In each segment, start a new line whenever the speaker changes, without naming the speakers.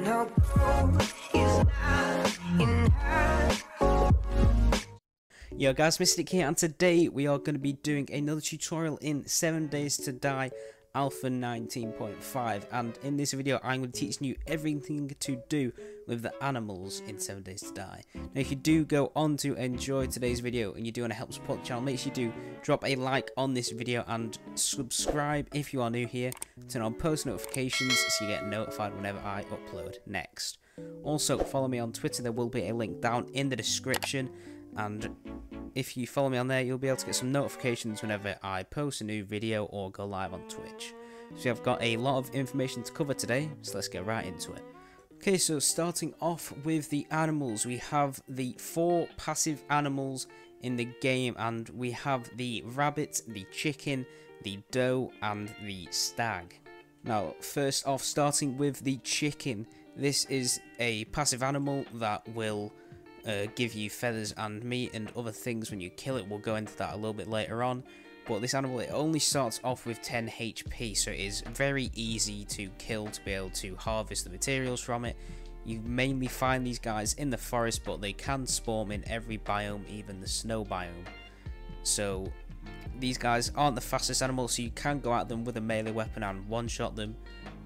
no gold is not enough.
Yo guys, Mystic here, and today we are going to be doing another tutorial in 7 Days to Die Alpha 19.5, and in this video I'm going to be teaching you everything to do with the animals in 7 Days to Die. Now if you do go on to enjoy today's video and you do want to help support the channel, make sure you do drop a like on this video and subscribe if you are new here. Turn on post notifications so you get notified whenever I upload next. Also follow me on Twitter, there will be a link down in the description, and if you follow me on there, you'll be able to get some notifications whenever I post a new video or go live on Twitch. So I've got a lot of information to cover today, so let's get right into it. Okay, so starting off with the animals, we have the 4 passive animals in the game, and we have the rabbit, the chicken, the doe, and the stag. Now, first off, starting with the chicken, this is a passive animal that will give you feathers and meat and other things when you kill it. We'll go into that a little bit later on, but this animal, it only starts off with 10 HP, so it is very easy to kill to be able to harvest the materials from it. You mainly find these guys in the forest, but they can spawn in every biome, even the snow biome. So these guys aren't the fastest animals, so you can go at them with a melee weapon and one-shot them,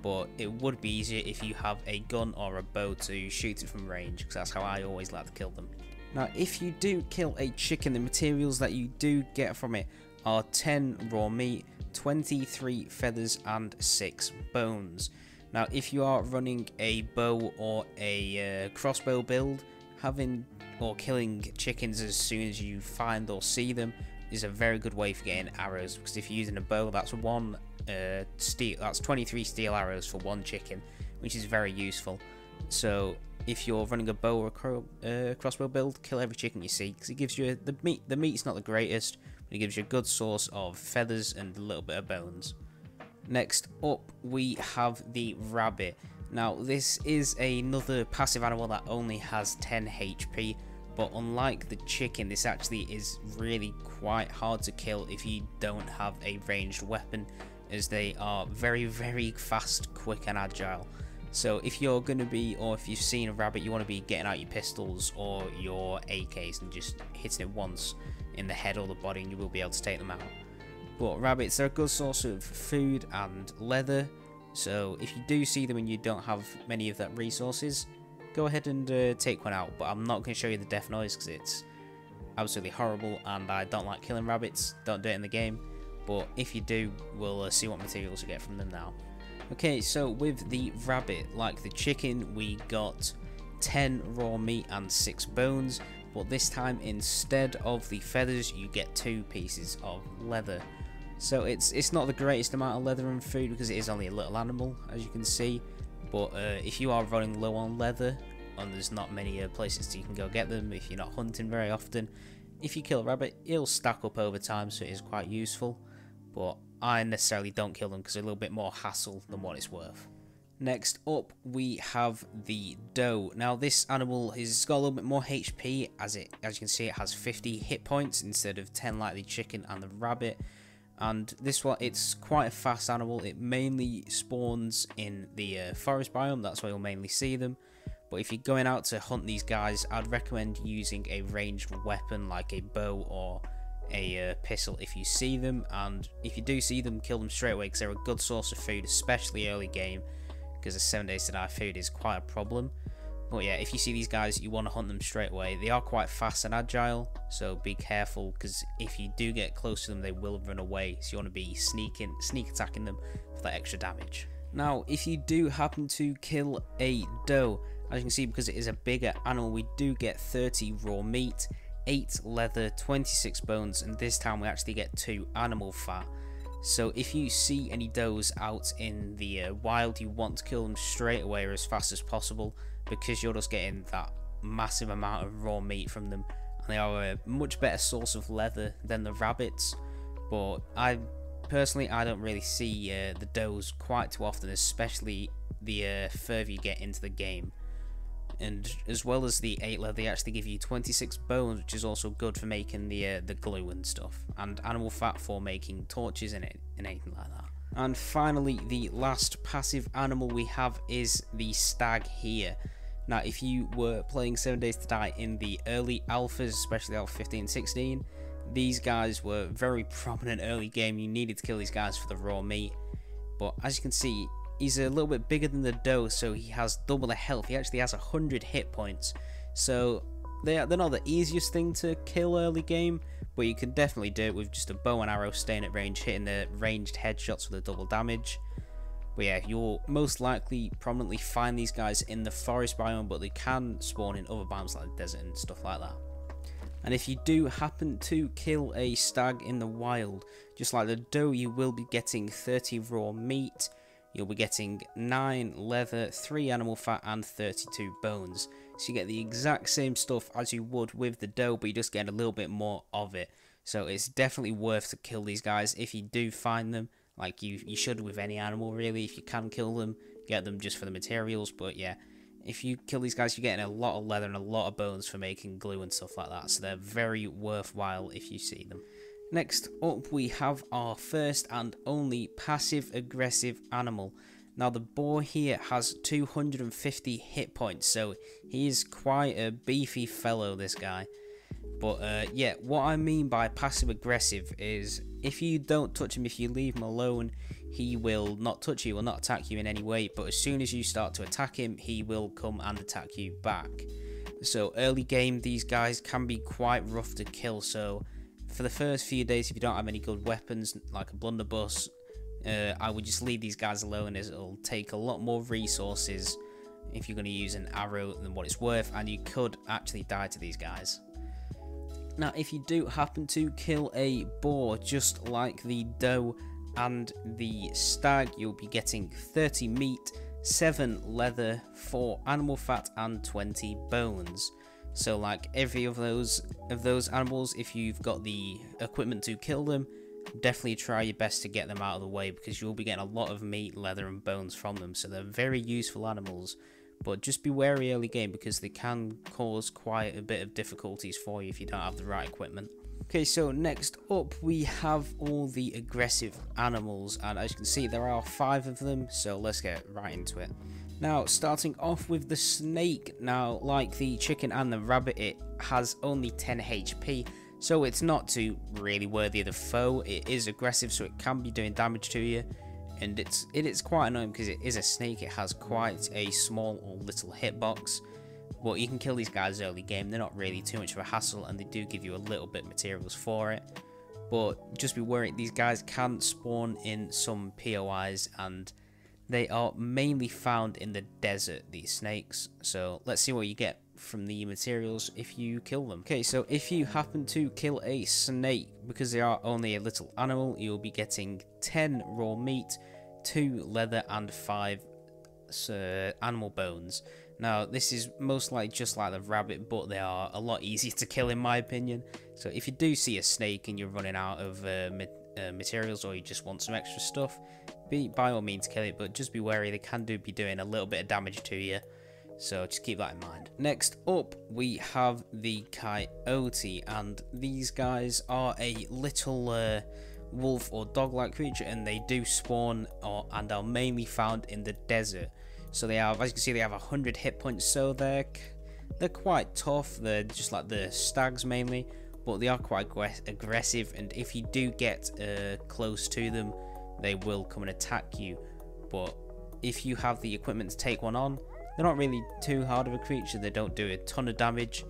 but it would be easier if you have a gun or a bow to shoot it from range, because that's how I always like to kill them. Now if you do kill a chicken, the materials that you do get from it are 10 raw meat, 23 feathers, and 6 bones. Now if you are running a bow or a crossbow build, having or killing chickens as soon as you find or see them is a very good way for getting arrows, because if you're using a bow, that's 23 steel arrows for 1 chicken, which is very useful. So if you're running a bow or a crossbow build, kill every chicken you see, because it gives you the meat. The meat's not the greatest, but it gives you a good source of feathers and a little bit of bones. Next up, we have the rabbit. Now this is another passive animal that only has 10 HP, but unlike the chicken, this actually is really quite hard to kill if you don't have a ranged weapon, as they are very, very fast, quick, and agile. So if you're going to be, or if you've seen a rabbit, you want to be getting out your pistols or your AKs and just hitting it once in the head or the body, and you will be able to take them out. But rabbits are a good source of food and leather, so if you do see them and you don't have many of that resources, go ahead and take one out. But I'm not going to show you the death noise because it's absolutely horrible, and I don't like killing rabbits. Don't do it in the game. But if you do, we'll see what materials you get from them now. Okay, so with the rabbit, like the chicken, we got 10 raw meat and 6 bones, but this time instead of the feathers you get 2 pieces of leather. So it's not the greatest amount of leather and food because it is only a little animal, as you can see, but if you are running low on leather and there's not many places you can go get them, if you're not hunting very often, if you kill a rabbit, it'll stack up over time, so it is quite useful. But I necessarily don't kill them because they're a little bit more hassle than what it's worth. Next up, we have the doe. Now this animal has got a little bit more HP, as you can see, it has 50 hit points instead of 10 like the chicken and the rabbit. And this one, it's quite a fast animal. It mainly spawns in the forest biome, that's where you'll mainly see them. But if you're going out to hunt these guys, I'd recommend using a ranged weapon like a bow or a pistol if you see them, and if you do see them, kill them straight away because they're a good source of food, especially early game, because the 7 Days to Die food is quite a problem. But yeah, if you see these guys, you want to hunt them straight away. They are quite fast and agile, so be careful, because if you do get close to them, they will run away, so you want to be sneak attacking them for that extra damage. Now if you do happen to kill a doe, as you can see, because it is a bigger animal, we do get 30 raw meat, 8 leather, 26 bones, and this time we actually get 2 animal fat. So if you see any does out in the wild, you want to kill them straight away or as fast as possible, because you're just getting that massive amount of raw meat from them, and they are a much better source of leather than the rabbits. But I don't really see the does quite too often, especially the further you get into the game. And as well as the 8 leather, they actually give you 26 bones, which is also good for making the glue and stuff, and animal fat for making torches and anything like that. And finally, the last passive animal we have is the Stag here. Now, if you were playing 7 Days to Die in the early alphas, especially alpha 15 and 16, these guys were very prominent early game. You needed to kill these guys for the raw meat. But as you can see, he's a little bit bigger than the doe, so he has double the health. He actually has 100 hit points. So they're not the easiest thing to kill early game, but you can definitely do it with just a bow and arrow staying at range, hitting the ranged headshots with a double damage. But yeah, you'll most likely prominently find these guys in the forest biome, but they can spawn in other biomes like the desert and stuff like that. And if you do happen to kill a stag in the wild, just like the doe, you will be getting 30 raw meat, you'll be getting 9 leather, 3 animal fat, and 32 bones. So you get the exact same stuff as you would with the doe, but you just get a little bit more of it. So it's definitely worth to kill these guys if you do find them. Like you should with any animal really. If you can kill them, get them just for the materials. But yeah, if you kill these guys, you're getting a lot of leather and a lot of bones for making glue and stuff like that. So they're very worthwhile if you see them. Next up, we have our first and only passive aggressive animal. Now the boar here has 250 hit points, so he is quite a beefy fellow, this guy. But yeah, what I mean by passive aggressive is if you don't touch him, if you leave him alone, he will not touch you, will not attack you in any way. But as soon as you start to attack him, he will come and attack you back. So early game, these guys can be quite rough to kill. So for the first few days, if you don't have any good weapons like a blunderbuss, I would just leave these guys alone, as it'll take a lot more resources if you're going to use an arrow than what it's worth, and you could actually die to these guys. Now, if you do happen to kill a boar, just like the doe and the stag, you'll be getting 30 meat, 7 leather, 4 animal fat, and 20 bones. So like every of those animals, if you've got the equipment to kill them, definitely try your best to get them out of the way, because you'll be getting a lot of meat, leather, and bones from them. So they're very useful animals. But just be wary early game, because they can cause quite a bit of difficulties for you if you don't have the right equipment. Okay, so next up we have all the aggressive animals, and as you can see there are 5 of them, so let's get right into it. Now, starting off with the snake. Now, like the chicken and the rabbit, it has only 10 HP, so it's not too really worthy of the foe. It is aggressive, so it can be doing damage to you. And it is quite annoying because it is a snake. It has quite a small or little hitbox, but you can kill these guys early game. They're not really too much of a hassle, and they do give you a little bit of materials for it. But just be worried, these guys can spawn in some POIs, and they are mainly found in the desert, these snakes. So let's see what you get from the materials if you kill them. Okay, so if you happen to kill a snake, because they are only a little animal, you'll be getting 10 raw meat, 2 leather, and 5 animal bones. Now, this is most likely just like the rabbit, but they are a lot easier to kill in my opinion. So if you do see a snake and you're running out of materials, or you just want some extra stuff, by all means kill it, but just be wary, they can be doing a little bit of damage to you. So just keep that in mind. Next up, we have the Kaioti, and these guys are a little wolf or dog-like creature, and they do spawn and are mainly found in the desert. So they have, as you can see, they have 100 hit points, so they're quite tough. They're just like the stags mainly, but they are quite aggressive, and if you do get close to them, they will come and attack you. But if you have the equipment to take one on, they're not really too hard of a creature. They don't do a ton of damage.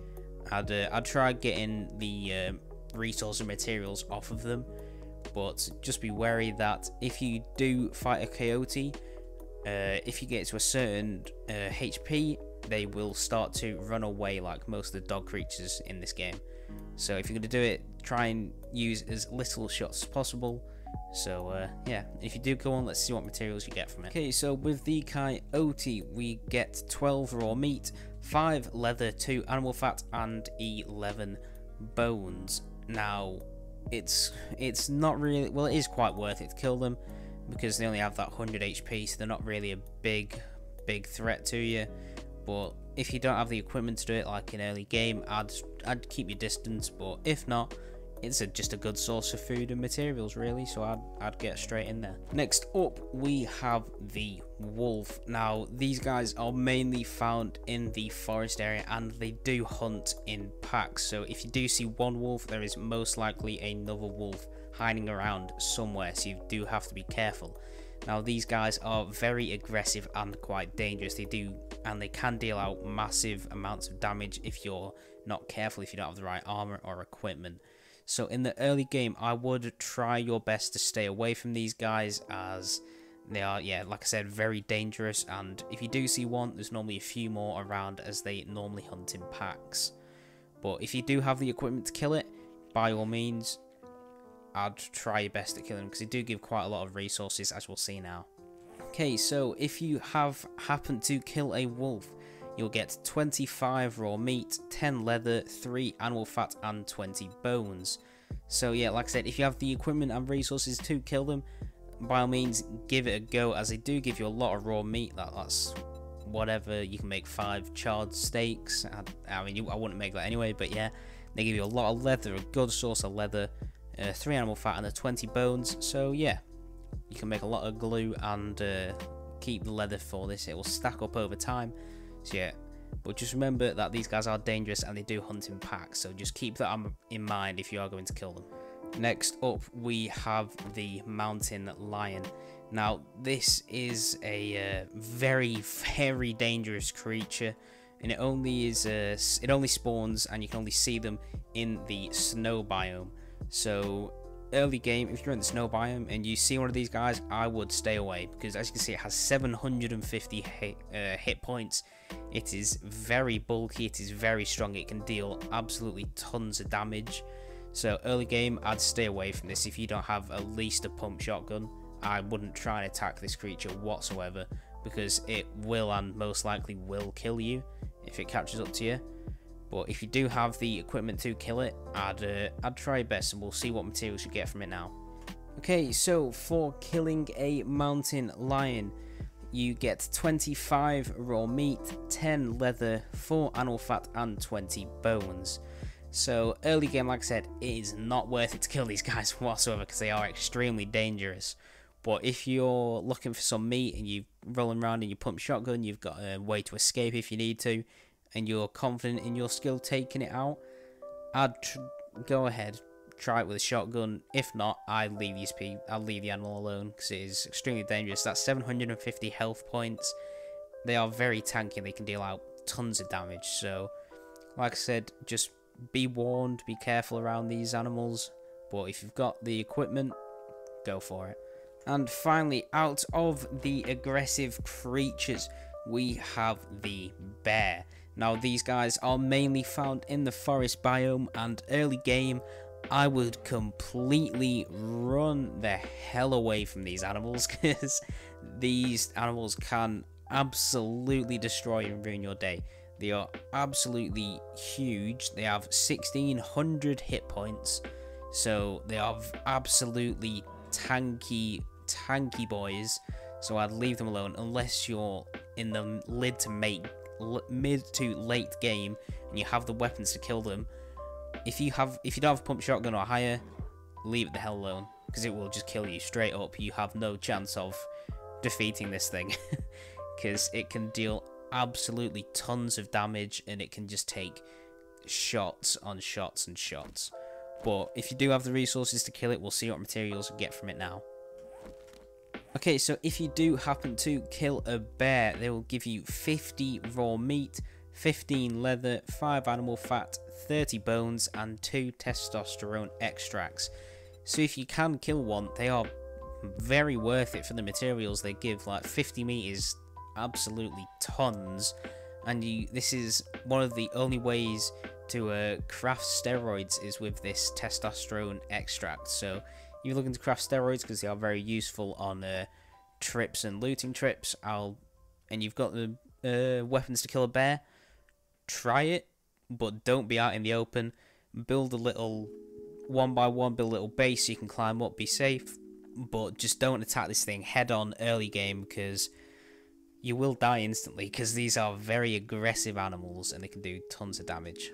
I'd try getting the resource and materials off of them, but just be wary that if you do fight a coyote, if you get to a certain HP, they will start to run away like most of the dog creatures in this game. So if you're going to do it, try and use as little shots as possible. So yeah, if you do go on, let's see what materials you get from it. Okay, so with the Kaioti, we get 12 raw meat, 5 leather, 2 animal fat, and 11 bones. Now, it's not really, well, it is quite worth it to kill them, because they only have that 100 HP, so they're not really a big threat to you. But if you don't have the equipment to do it, like in early game, I'd keep your distance. But if not, it's just a good source of food and materials, really, so I'd get straight in there. Next up, we have the wolf. Now, these guys are mainly found in the forest area, and they do hunt in packs, so if you do see one wolf, there is most likely another wolf hiding around somewhere, so you do have to be careful. Now, these guys are very aggressive and quite dangerous. They can deal out massive amounts of damage if you're not careful, if you don't have the right armor or equipment. So in the early game, I would try your best to stay away from these guys, as they are, yeah, like I said, very dangerous. And if you do see one, there's normally a few more around, as they normally hunt in packs. But if you do have the equipment to kill it, by all means, I'd try your best to kill them, because they do give quite a lot of resources, as we'll see now. Okay, so if you have happened to kill a wolf, you'll get 25 raw meat, 10 leather, 3 animal fat, and 20 bones. So yeah, like I said, if you have the equipment and resources to kill them, by all means, give it a go, as they do give you a lot of raw meat. That's whatever, you can make 5 charred steaks. I mean, I wouldn't make that anyway, but yeah, they give you a lot of leather, a good source of leather, 3 animal fat, and 20 bones. So yeah, you can make a lot of glue and keep the leather for this. It will stack up over time. So yeah, but just remember that these guys are dangerous and they do hunt in packs, so just keep that in mind if you are going to kill them. Next up, we have the mountain lion. Now, this is a very, very dangerous creature, and it only spawns, and you can only see them in the snow biome. So early game, if you're in the snow biome and you see one of these guys, I would stay away, because as you can see, it has 750 hit points. It is very bulky, it is very strong, it can deal absolutely tons of damage. So early game, I'd stay away from this. If you don't have at least a pump shotgun, I wouldn't try and attack this creature whatsoever, because it will, and most likely will, kill you if it catches up to you. But if you do have the equipment to kill it, I'd try your best, and we'll see what materials you get from it now. Okay, so for killing a mountain lion, you get 25 raw meat, 10 leather, 4 animal fat, and 20 bones. So early game, like I said, it is not worth it to kill these guys whatsoever, because they are extremely dangerous. But if you're looking for some meat and you're rolling around in your pump shotgun, you've got a way to escape if you need to, and you're confident in your skill taking it out, I'd go ahead, try it with a shotgun. If not, I'll leave the animal alone, because it is extremely dangerous. That's 750 health points. They are very tanky, they can deal out tons of damage. So, like I said, just be warned, be careful around these animals. But if you've got the equipment, go for it. And finally, out of the aggressive creatures, we have the bear. Now, these guys are mainly found in the forest biome, and early game, I would completely run the hell away from these animals, because these animals can absolutely destroy and ruin your day. They are absolutely huge. They have 1600 hit points, so they are absolutely tanky boys. So I'd leave them alone, unless you're in the mid to late game and you have the weapons to kill them. If you don't have a pump shotgun or higher, leave it the hell alone, because it will just kill you straight up. You have no chance of defeating this thing, because it can deal absolutely tons of damage, and it can just take shots on shots and shots. But if you do have the resources to kill it, we'll see what materials we get from it now. Okay, so if you do happen to kill a bear, they will give you 50 raw meat, 15 leather, 5 animal fat, 30 bones, and 2 testosterone extracts. So if you can kill one, they are very worth it for the materials they give. Like 50 meat is absolutely tons, and this is one of the only ways to craft steroids is with this testosterone extract. So you're looking to craft steroids, because they are very useful on trips and looting trips. And you've got the weapons to kill a bear. Try it, but don't be out in the open. Build a little one by one, build a little base so you can climb up, be safe. But just don't attack this thing head on early game, because you will die instantly, because these are very aggressive animals and they can do tons of damage.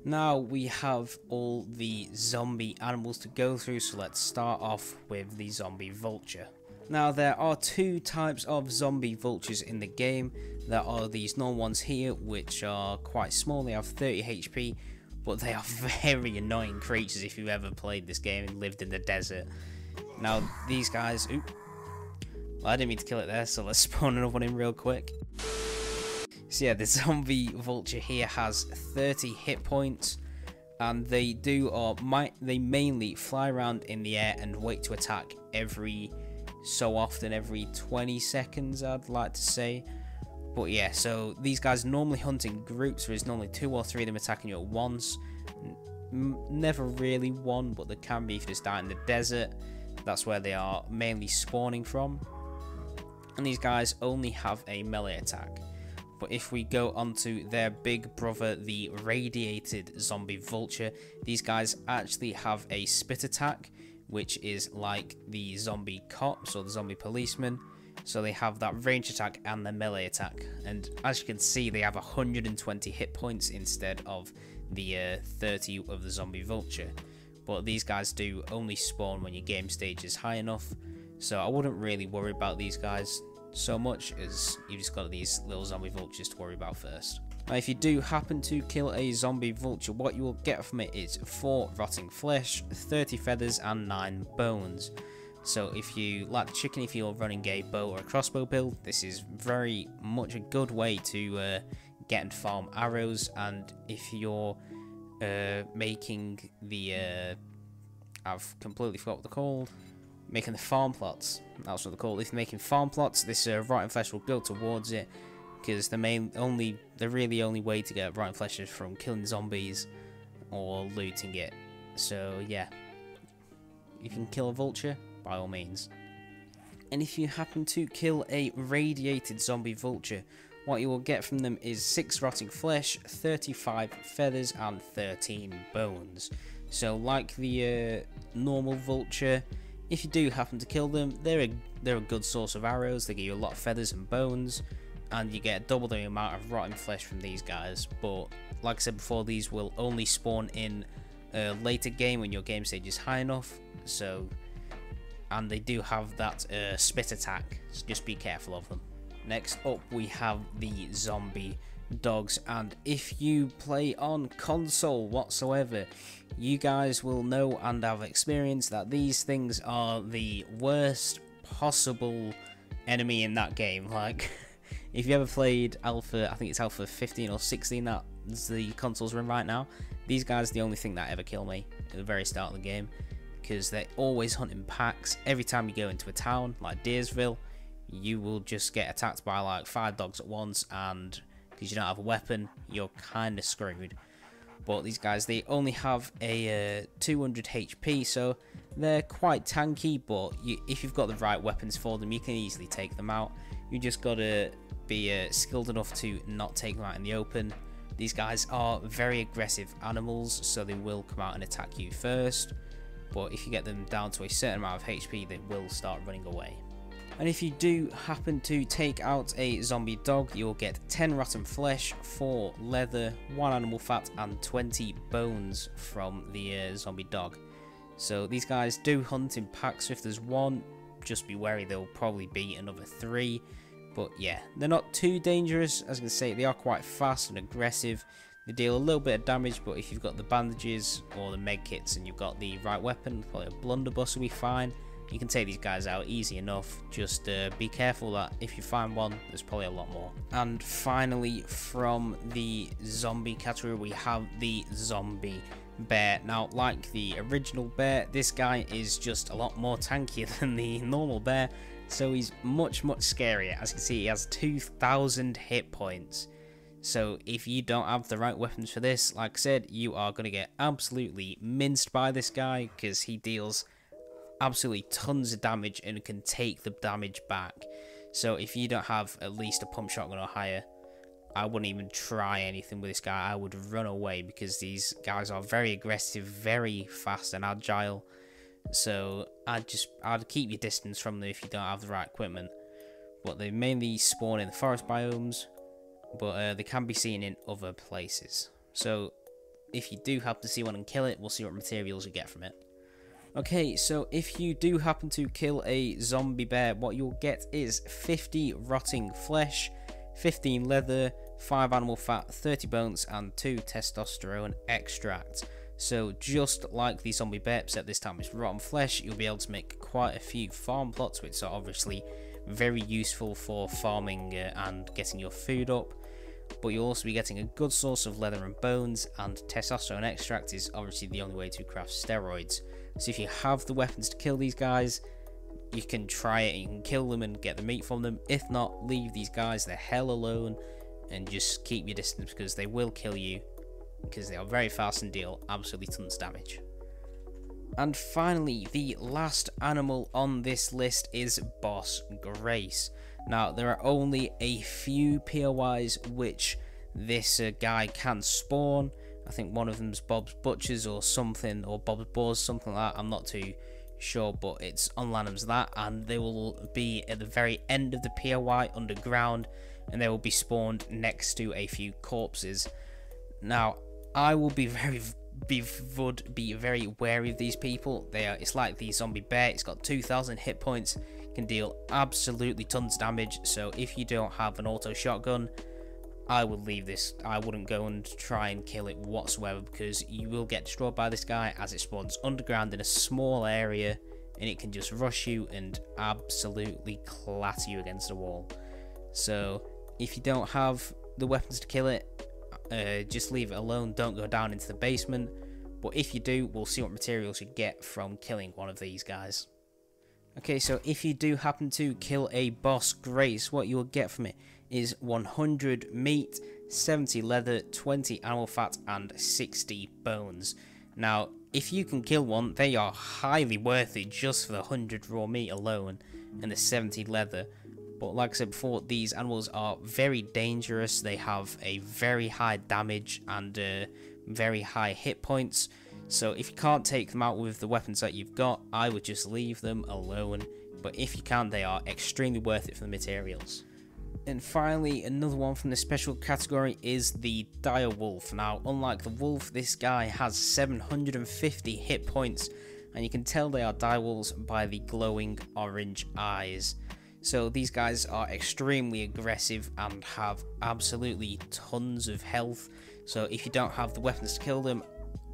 Now we have all the zombie animals to go through, so let's start off with the zombie vulture. Now there are two types of zombie vultures in the game. There are these normal ones here, which are quite small, they have 30 HP, but they are very annoying creatures if you've ever played this game and lived in the desert. Now these guys, well, I didn't mean to kill it there, so let's spawn another one in real quick. So yeah, the zombie vulture here has 30 hit points, and they mainly fly around in the air and wait to attack every so often, every 20 seconds I'd like to say. But yeah, so these guys normally hunt in groups. There's normally 2 or 3 of them attacking you at once. Never really one, but there can be if you just out in the desert. That's where they are mainly spawning from. And these guys only have a melee attack. But if we go onto their big brother, the radiated zombie vulture, these guys actually have a spit attack, which is like the zombie cops or the zombie policeman. So they have that range attack and the melee attack. And as you can see, they have 120 hit points instead of the 30 of the zombie vulture. But these guys do only spawn when your game stage is high enough. So I wouldn't really worry about these guys so much, as you just got these little zombie vultures to worry about first. Now if you do happen to kill a zombie vulture, what you will get from it is 4 rotting flesh, 30 feathers and 9 bones. So if you like the chicken, if you're running a bow or a crossbow build, this is very much a good way to get and farm arrows. And if you're making the I've completely forgot what they're called, making the farm plots, that's what they're called. If you're making farm plots, this rotten flesh will go towards it, because the really only way to get rotten flesh is from killing zombies or looting it. So yeah, you can kill a vulture, by all means. And if you happen to kill a radiated zombie vulture, what you will get from them is 6 rotting flesh, 35 feathers and 13 bones. So like the normal vulture, if you do happen to kill them, they're a good source of arrows. They give you a lot of feathers and bones, and you get double the amount of rotten flesh from these guys. But like I said before, these will only spawn in a later game when your game stage is high enough. So, and they do have that spit attack, so just be careful of them. Next up we have the zombie dogs, and if you play on console whatsoever, you guys will know and have experienced that these things are the worst possible enemy in that game. Like, if you ever played alpha, I think it's alpha 15 or 16, that's the consoles run right now, these guys are the only thing that ever kill me at the very start of the game, because they always hunt in packs. Every time you go into a town like Deersville, you will just get attacked by like 5 dogs at once, and because you don't have a weapon, you're kind of screwed. But these guys, they only have a 200 HP, so they're quite tanky, but if you've got the right weapons for them, you can easily take them out. You just gotta be skilled enough to not take them out in the open. These guys are very aggressive animals, so they will come out and attack you first, but if you get them down to a certain amount of HP, they will start running away. And if you do happen to take out a zombie dog, you'll get 10 rotten flesh, 4 leather, 1 animal fat and 20 bones from the zombie dog. So these guys do hunt in packs, so if there's one, just be wary, there'll probably be another 3. But yeah, they're not too dangerous. As I can say, they are quite fast and aggressive. They deal a little bit of damage, but if you've got the bandages or the med kits and you've got the right weapon, probably a blunderbuss will be fine. You can take these guys out easy enough. Just be careful that if you find one, there's probably a lot more. And finally, from the zombie category, we have the zombie bear. Now, like the original bear, this guy is just a lot more tankier than the normal bear, so he's much scarier. As you can see, he has 2,000 hit points. So if you don't have the right weapons for this, like I said, you are going to get absolutely minced by this guy, because he deals absolutely tons of damage and can take the damage back. So if you don't have at least a pump shotgun or higher, I wouldn't even try anything with this guy. I would run away, because these guys are very aggressive, very fast and agile. So I'd keep your distance from them if you don't have the right equipment. But they mainly spawn in the forest biomes, but they can be seen in other places. So if you do happen to see one and kill it, we'll see what materials you get from it. Okay, so if you do happen to kill a zombie bear, what you'll get is 50 rotting flesh, 15 leather, 5 animal fat, 30 bones, and 2 testosterone extract. So just like the zombie bear, except this time it's rotten flesh, you'll be able to make quite a few farm plots, which are obviously very useful for farming and getting your food up. But you'll also be getting a good source of leather and bones, and testosterone extract is obviously the only way to craft steroids. So if you have the weapons to kill these guys, you can try it, you can kill them and get the meat from them. If not, leave these guys the hell alone and just keep your distance, because they will kill you, because they are very fast and deal absolutely tons of damage. And finally, the last animal on this list is Boss Grace. Now, there are only a few POIs which this guy can spawn. I think one of them's Bob's Butchers or something, or Bob's Boars, something like that. I'm not too sure, but it's on Lanham's that, and they will be at the very end of the POI underground, and they will be spawned next to a few corpses. Now, I will be very wary of these people. It's like the zombie bear. It's got 2,000 hit points, can deal absolutely tons of damage. So if you don't have an auto shotgun, I would leave this. I wouldn't go and try and kill it whatsoever, because you will get destroyed by this guy, as it spawns underground in a small area, and it can just rush you and absolutely clatter you against the wall. So if you don't have the weapons to kill it, just leave it alone. Don't go down into the basement. But if you do, we'll see what materials you get from killing one of these guys. Okay, so if you do happen to kill a Boss Grace, what you'll get from it is 100 meat, 70 leather, 20 animal fat, and 60 bones. Now, if you can kill one, they are highly worth it just for the 100 raw meat alone and the 70 leather. But like I said before, these animals are very dangerous. They have a very high damage and very high hit points. So if you can't take them out with the weapons that you've got, I would just leave them alone. But if you can, they are extremely worth it for the materials. And finally, another one from the special category is the Direwolf. Now, unlike the wolf, this guy has 750 hit points, and you can tell they are direwolves by the glowing orange eyes. So these guys are extremely aggressive and have absolutely tons of health. So if you don't have the weapons to kill them,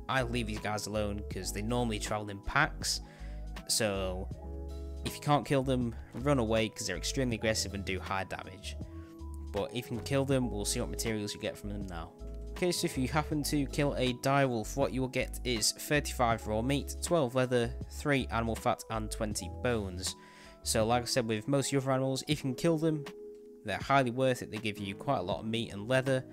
I leave these guys alone, because they normally travel in packs. So if you can't kill them, run away, because they're extremely aggressive and do high damage. But if you can kill them, we'll see what materials you get from them now. Okay, so if you happen to kill a direwolf, what you will get is 35 raw meat, 12 leather, 3 animal fat, and 20 bones. So like I said, with most of your other animals, if you can kill them, they're highly worth it. They give you quite a lot of meat and leather.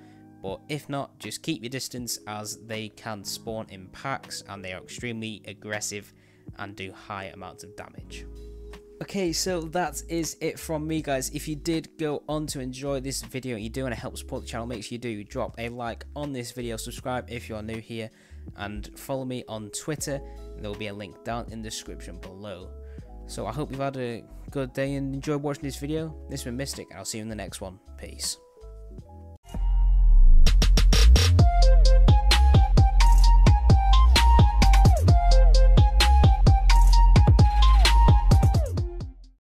But if not, just keep your distance, as they can spawn in packs and they are extremely aggressive and do high amounts of damage. Okay, so that is it from me, guys. If you did go on to enjoy this video and you do want to help support the channel, make sure you do drop a like on this video, subscribe if you are new here, and follow me on Twitter. There will be a link down in the description below. So I hope you've had a good day and enjoyed watching this video. This has been Mystic, and I'll see you in the next one. Peace.